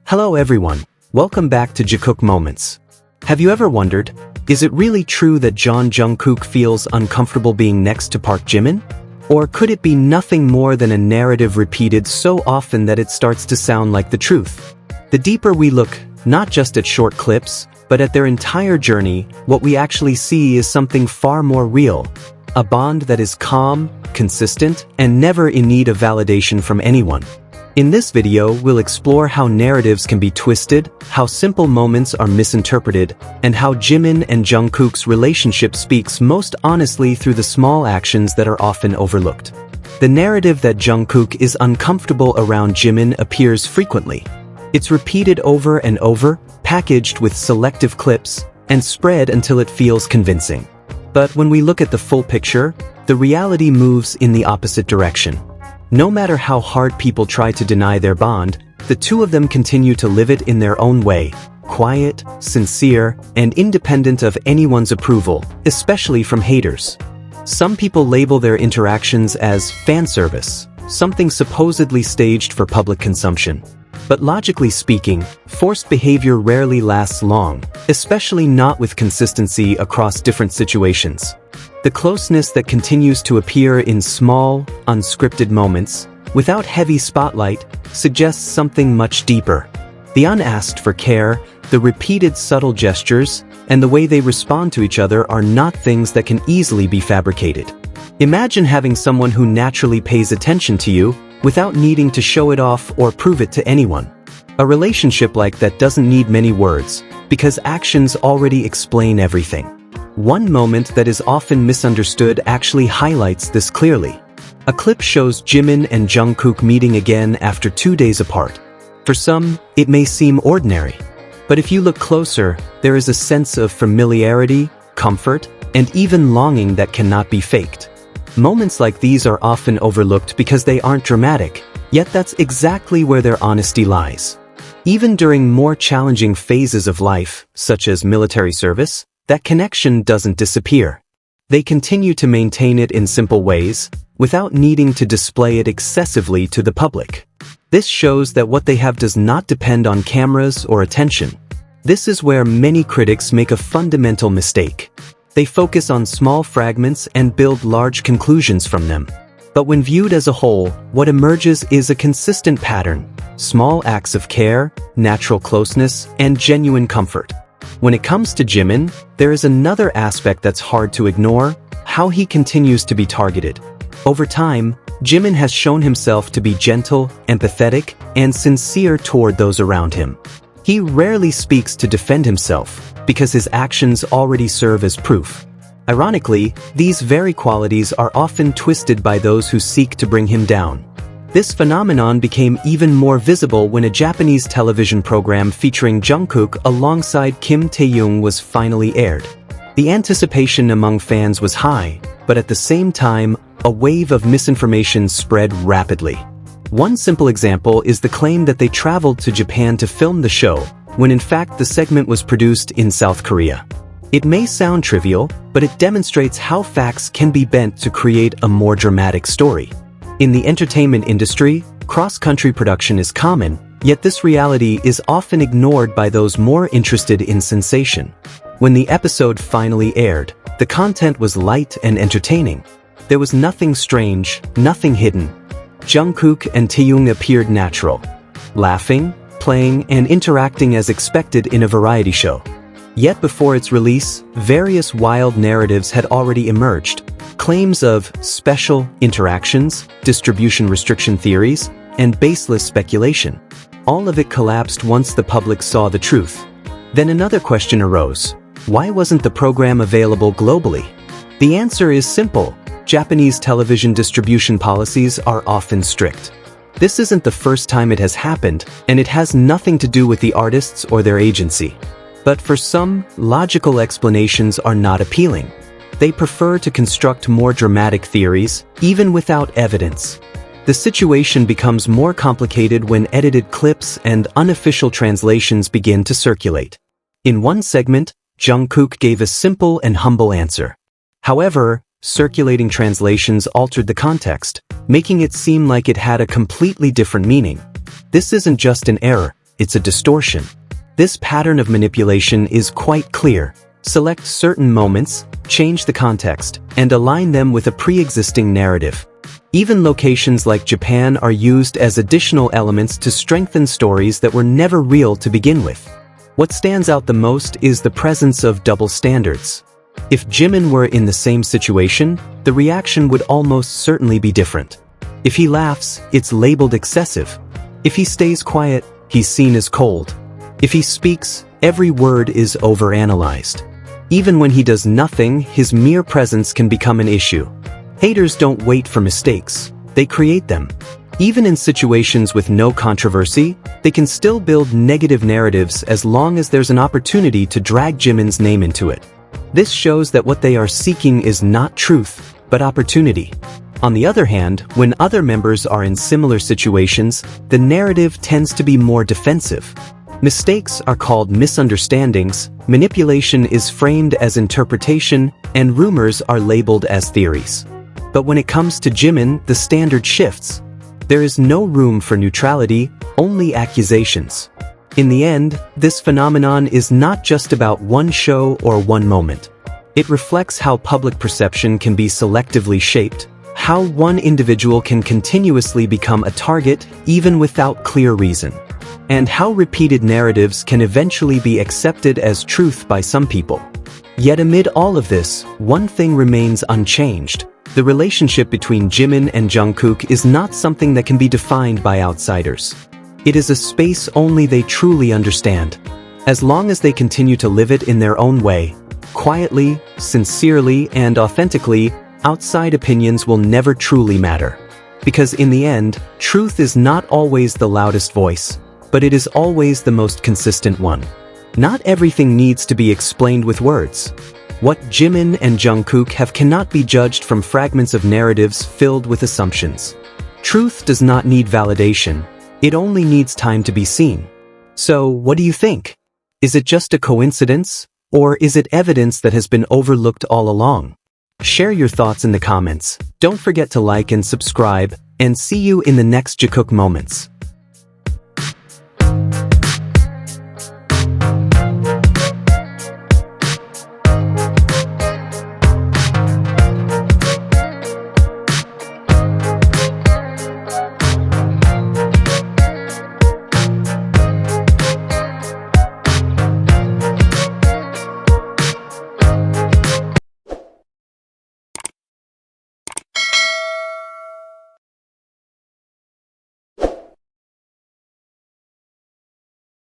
Hello everyone, welcome back to Jikook Moments. Have you ever wondered, is it really true that Jungkook feels uncomfortable being next to Park Jimin? Or could it be nothing more than a narrative repeated so often that it starts to sound like the truth? The deeper we look, not just at short clips, but at their entire journey, what we actually see is something far more real. A bond that is calm, consistent, and never in need of validation from anyone. In this video, we'll explore how narratives can be twisted, how simple moments are misinterpreted, and how Jimin and Jungkook's relationship speaks most honestly through the small actions that are often overlooked. The narrative that Jungkook is uncomfortable around Jimin appears frequently. It's repeated over and over, packaged with selective clips, and spread until it feels convincing. But when we look at the full picture, the reality moves in the opposite direction. No matter how hard people try to deny their bond, the two of them continue to live it in their own way, quiet, sincere, and independent of anyone's approval, especially from haters. Some people label their interactions as fanservice, something supposedly staged for public consumption. But logically speaking, forced behavior rarely lasts long, especially not with consistency across different situations. The closeness that continues to appear in small, unscripted moments, without heavy spotlight, suggests something much deeper. The unasked for care, the repeated subtle gestures, and the way they respond to each other are not things that can easily be fabricated. Imagine having someone who naturally pays attention to you, without needing to show it off or prove it to anyone. A relationship like that doesn't need many words, because actions already explain everything. One moment that is often misunderstood actually highlights this clearly. A clip shows Jimin and Jungkook meeting again after 2 days apart. For some, it may seem ordinary. But if you look closer, there is a sense of familiarity, comfort, and even longing that cannot be faked. Moments like these are often overlooked because they aren't dramatic, yet that's exactly where their honesty lies. Even during more challenging phases of life, such as military service, that connection doesn't disappear. They continue to maintain it in simple ways, without needing to display it excessively to the public. This shows that what they have does not depend on cameras or attention. This is where many critics make a fundamental mistake. They focus on small fragments and build large conclusions from them. But when viewed as a whole, what emerges is a consistent pattern: small acts of care, natural closeness, and genuine comfort. When it comes to Jimin, there is another aspect that's hard to ignore: how he continues to be targeted. Over time, Jimin has shown himself to be gentle, empathetic, and sincere toward those around him. He rarely speaks to defend himself, because his actions already serve as proof. Ironically, these very qualities are often twisted by those who seek to bring him down. This phenomenon became even more visible when a Japanese television program featuring Jungkook alongside Kim Tae-young was finally aired. The anticipation among fans was high, but at the same time, a wave of misinformation spread rapidly. One simple example is the claim that they traveled to Japan to film the show, when in fact the segment was produced in South Korea. It may sound trivial, but it demonstrates how facts can be bent to create a more dramatic story. In the entertainment industry, cross-country production is common, yet this reality is often ignored by those more interested in sensation. When the episode finally aired, the content was light and entertaining. There was nothing strange, nothing hidden. Jungkook and Tae-young appeared natural, laughing, playing, and interacting as expected in a variety show. Yet before its release, various wild narratives had already emerged. Claims of special interactions, distribution restriction theories, and baseless speculation. All of it collapsed once the public saw the truth. Then another question arose: why wasn't the program available globally? The answer is simple: Japanese television distribution policies are often strict. This isn't the first time it has happened, and it has nothing to do with the artists or their agency. But for some, logical explanations are not appealing. They prefer to construct more dramatic theories, even without evidence. The situation becomes more complicated when edited clips and unofficial translations begin to circulate. In one segment, Jungkook gave a simple and humble answer. However, circulating translations altered the context, making it seem like it had a completely different meaning. This isn't just an error, it's a distortion. This pattern of manipulation is quite clear. Select certain moments, change the context, and align them with a pre-existing narrative. Even locations like Japan are used as additional elements to strengthen stories that were never real to begin with. What stands out the most is the presence of double standards. If Jimin were in the same situation, the reaction would almost certainly be different. If he laughs, it's labeled excessive. If he stays quiet, he's seen as cold. If he speaks, every word is overanalyzed. Even when he does nothing, his mere presence can become an issue. Haters don't wait for mistakes, they create them. Even in situations with no controversy, they can still build negative narratives as long as there's an opportunity to drag Jimin's name into it. This shows that what they are seeking is not truth, but opportunity. On the other hand, when other members are in similar situations, the narrative tends to be more defensive. Mistakes are called misunderstandings, manipulation is framed as interpretation, and rumors are labeled as theories. But when it comes to Jimin, the standard shifts. There is no room for neutrality, only accusations. In the end, this phenomenon is not just about one show or one moment. It reflects how public perception can be selectively shaped, how one individual can continuously become a target even without clear reason, and how repeated narratives can eventually be accepted as truth by some people. Yet amid all of this, one thing remains unchanged. The relationship between Jimin and Jungkook is not something that can be defined by outsiders. It is a space only they truly understand. As long as they continue to live it in their own way, quietly, sincerely, and authentically, outside opinions will never truly matter. Because in the end, truth is not always the loudest voice, but it is always the most consistent one. Not everything needs to be explained with words. What Jimin and Jungkook have cannot be judged from fragments of narratives filled with assumptions. Truth does not need validation, it only needs time to be seen. So, what do you think? Is it just a coincidence, or is it evidence that has been overlooked all along? Share your thoughts in the comments, don't forget to like and subscribe, and see you in the next Jikook Moments.